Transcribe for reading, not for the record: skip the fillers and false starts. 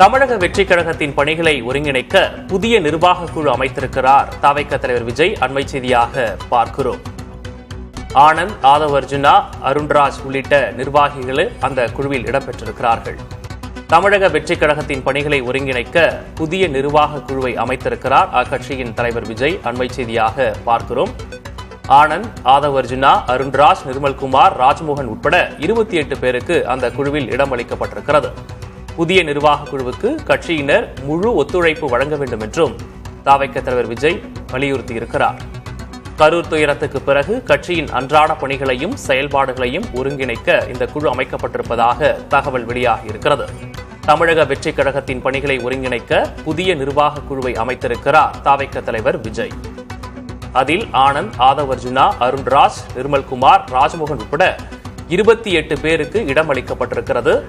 தமிழக வெற்றிக் கழகத்தின் பணிகளை ஒருங்கிணைக்க புதிய நிர்வாக குழு அமைத்திருக்கிறார் தவிக தலைவர் விஜய். அண்மை செய்தியாக பார்க்கிறோம். ஆனந்த், ஆதவ் அர்ஜுனா, அருண்ராஜ் உள்ளிட்ட நிர்வாகிகள் அந்த குழுவில் இடம்பெற்றிருக்கிறார்கள். தமிழக வெற்றிக் கழகத்தின் பணிகளை ஒருங்கிணைக்க புதிய நிர்வாக குழுவை அமைத்திருக்கிறார் அக்கட்சியின் தலைவர் விஜய். அண்மை செய்தியாக பார்க்கிறோம். ஆனந்த், ஆதவ் அர்ஜுனா, அருண்ராஜ், நிர்மல்குமார், ராஜ்மோகன் உட்பட 28 பேருக்கு அந்த குழுவில் இடமளிக்கப்பட்டிருக்கிறது. புதிய நிர்வாக குழுவுக்கு கட்சியினர் முழு ஒத்துழைப்பு வழங்க வேண்டும் என்றும் தவிக தலைவர் விஜய் வலியுறுத்தியிருக்கிறார். கரூர் துயரத்துக்கு பிறகு கட்சியின் அன்றாட பணிகளையும் செயல்பாடுகளையும் ஒருங்கிணைக்க இந்த குழு அமைக்கப்பட்டிருப்பதாக தகவல் வெளியாகியிருக்கிறது. தமிழக வெற்றிக் கழகத்தின் பணிகளை ஒருங்கிணைக்க புதிய நிர்வாக குழுவை அமைத்திருக்கிறார் தவிக தலைவர் விஜய். அதில் ஆனந்த், ஆதவ் அர்ஜுனா, அருண்ராஜ், நிர்மல்குமார், ராஜ்மோகன் உட்பட 28 பேருக்கு இடமளிக்கப்பட்டிருக்கிறது.